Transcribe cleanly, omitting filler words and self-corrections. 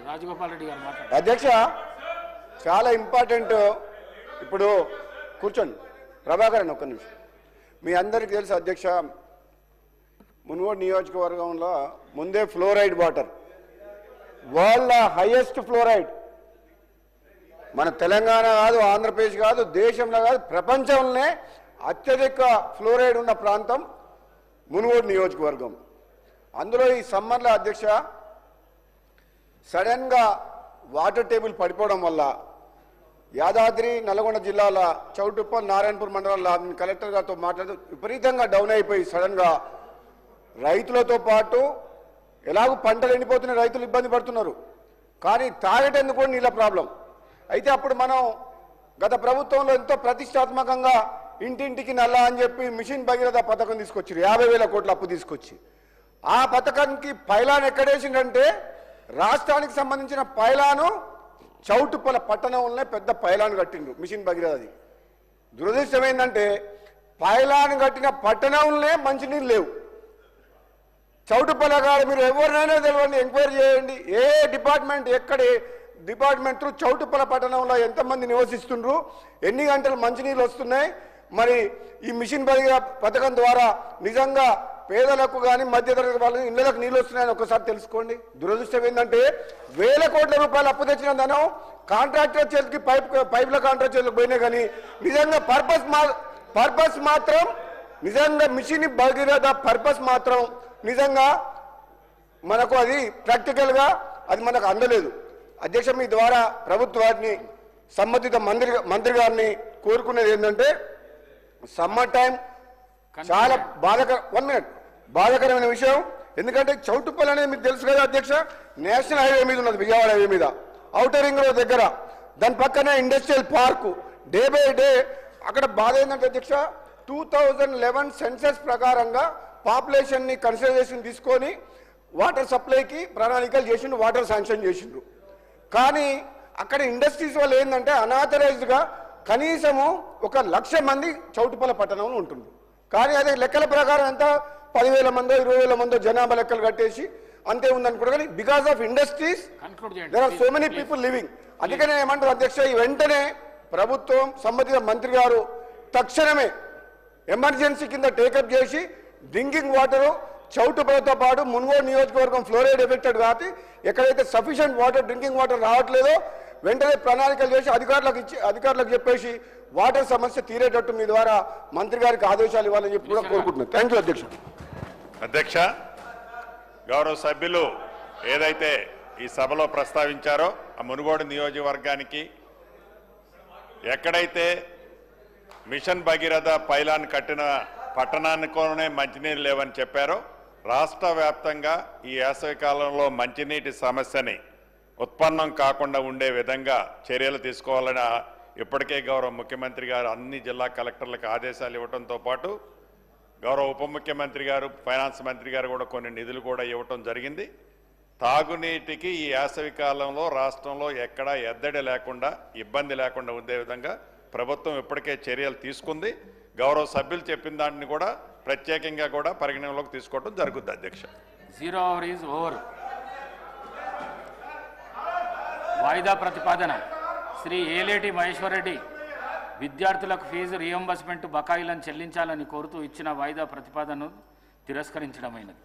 రాజగోపాల్ రెడ్డి గారు మాట్లాడారు. అధ్యక్ష చాలా ఇంపార్టెంట్. ఇప్పుడు కూర్చోండి ప్రభాకరన్ ఒక్క నిమిషం. మీ అందరికీ తెలుసు అధ్యక్ష, మునుగోడు నియోజకవర్గంలో ముందే fluoride water world highest fluoride మన తెలంగాణ కాదు, ఆంధ్రప్రదేశ్ కాదు, దేశంలో కాదు, ప్రపంచంలోనే అత్యధిక ఫ్లోరైడ్ ఉన్న ప్రాంతం మునుగోడు నియోజకవర్గం. అందులో ఈ సమ్మర్లో అధ్యక్ష సడన్గా వాటర్ టేబుల్ పడిపోవడం వల్ల యాదాద్రి నల్గొండ జిల్లాల చౌటుప్పల్ నారాయణపూర్ మండలంలో కలెక్టర్ గారితో మాట్లాడుతూ విపరీతంగా డౌన్ అయిపోయి సడన్గా రైతులతో పాటు ఎలాగో పంటలు ఎండిపోతున్న రైతులు ఇబ్బంది పడుతున్నారు, కానీ తాగేటందుకు కూడా నీళ్ళ ప్రాబ్లం. అయితే అప్పుడు మనం గత ప్రభుత్వంలో ఎంతో ప్రతిష్టాత్మకంగా ఇంటింటికి నల్లా అని చెప్పి మిషన్ భగీరథ పథకం తీసుకొచ్చారు, 50,000 కోట్ల అప్పు తీసుకొచ్చి. ఆ పథకానికి పైలాన్ ఎక్కడేసిందంటే రాష్ట్రానికి సంబంధించిన పైలాను చౌటుప్పల పట్టణంలోనే పెద్ద పైలాన్ కట్టిండ్రు మిషన్ భగీరథది. దురదృష్టం ఏంటంటే పైలాన్ కట్టిన పట్టణంలోనే మంచినీళ్ళు లేవు. చౌటుప్పల గారు మీరు ఎవరినైనా తెలియండి, ఎంక్వైరీ చేయండి, ఏ డిపార్ట్మెంట్ ఎక్కడ డిపార్ట్మెంట్ చౌటుప్పల పట్టణంలో ఎంతమంది నివసిస్తుండ్రు, ఎన్ని గంటలు మంచినీళ్ళు వస్తున్నాయి, మరి ఈ మిషన్ భగీరథ పథకం ద్వారా నిజంగా పేదలకు కానీ మధ్యతరగతి వాళ్ళకి ఇళ్లకు నీళ్ళు వస్తున్నాయని ఒకసారి తెలుసుకోండి. దురదృష్టం ఏంటంటే 1,000 కోట్ల రూపాయలు అప్పు తెచ్చిన ధనం కాంట్రాక్టర్ చేతికి పైపుల కాంట్రాక్టర్ చేతికి పోయినా కానీ నిజంగా పర్పస్ మాత్రం నిజంగా మిషన్ భగీరథ పర్పస్ మాత్రం నిజంగా మనకు అది ప్రాక్టికల్గా అది మనకు అందలేదు. అధ్యక్ష, మీ ద్వారా ప్రభుత్వాన్ని సంబంధిత మంత్రి గారిని కోరుకునేది ఏంటంటే సమ్మర్ టైం చాలా బాధాకరమైన విషయం. ఎందుకంటే చౌటుప్పల్ అనేది మీకు తెలుసు కదా అధ్యక్ష, నేషనల్ హైవే మీద ఉన్నది, విజయవాడ హైవే మీద, ఔటర్ రింగ్ రోడ్ దగ్గర, దాని పక్కనే industrial park. Day by day అక్కడ బాధ ఏంటంటే అధ్యక్ష 2011 సెన్సస్ ప్రకారంగా పాపులేషన్ని కన్సిడరేషన్ తీసుకొని వాటర్ సప్లైకి ప్రణాళికలు చేసిండు, వాటర్ శాంక్షన్ చేసిండ్రు. కానీ అక్కడ ఇండస్ట్రీస్ వల్ల ఏంటంటే అనాథరైజ్డ్గా కనీసము 1,00,000 మంది చౌటుప్పల పట్టణంలో ఉంటుండ్రు. కానీ అదే లెక్కల ప్రకారం ఎంత 10,000 మందో 20,000 మందో జనాభా లెక్కలు కట్టేసి అంతే ఉందనుకుంటా. కానీ because of industries there are so many people living. అందుకనే ఏమంటారు అధ్యక్ష, ఈ వెంటనే ప్రభుత్వం సంబంధిత మంత్రి గారు తక్షణమే ఎమర్జెన్సీ కింద టేకప్ చేసి డ్రింకింగ్ వాటరు చౌటుప్పలతో పాటు మునుగోడు నియోజకవర్గం ఫ్లోరైడ్ ఎఫెక్టెడ్ కాబట్టి ఎక్కడైతే సఫిషియెంట్ వాటర్ డ్రింకింగ్ వాటర్ రావట్లేదో వెంటనే ప్రణాళికలు చేసి అధికారులకు చెప్పేసి వాటర్ సమస్య తీరేటట్టు మీ ద్వారా మంత్రి గారికి ఆదేశాలు ఇవ్వాలని చెప్పి కూడా కోరుకుంటున్నాను. థ్యాంక్ యూ అధ్యక్ష. అధ్యక్ష, గౌరవ సభ్యులు ఏదైతే ఈ సభలో ప్రస్తావించారో ఆ మునుగోడు నియోజకవర్గానికి ఎక్కడైతే మిషన్ భగీరథ పైలాన్ కట్టిన పట్టణానికోనే మంచినీరు లేవని చెప్పారో రాష్ట్ర వ్యాప్తంగా ఈ వేసవి కాలంలో మంచినీటి సమస్యని ఉత్పన్నం కాకుండా ఉండే విధంగా చర్యలు తీసుకోవాలని ఇప్పటికే గౌరవ ముఖ్యమంత్రి గారు అన్ని జిల్లా కలెక్టర్లకు ఆదేశాలు ఇవ్వడంతో పాటు గౌరవ ఉప ముఖ్యమంత్రి గారు ఫైనాన్స్ మంత్రి గారు కూడా కొన్ని నిధులు కూడా ఇవ్వటం జరిగింది. తాగునీటికి ఈ వేసవి కాలంలో రాష్ట్రంలో ఎక్కడా ఎద్దడి లేకుండా ఇబ్బంది లేకుండా ఉండే విధంగా ప్రభుత్వం ఇప్పటికే చర్యలు తీసుకుంది. గౌరవ సభ్యులు చెప్పిన దాన్ని కూడా ప్రత్యేకంగా కూడా పరిగణనలోకి తీసుకోవడం జరుగుతుంది. అధ్యక్ష, 0 hour is over. వాయిదా ప్రతిపాదన శ్రీ ఏలేటి మహేశ్వర్ రెడ్డి విద్యార్థులకు ఫీజు రియంబర్స్మెంట్ బకాయిలను చెల్లించాలని కోరుతూ ఇచ్చిన వాయిదా ప్రతిపాదనను తిరస్కరించడమైనది.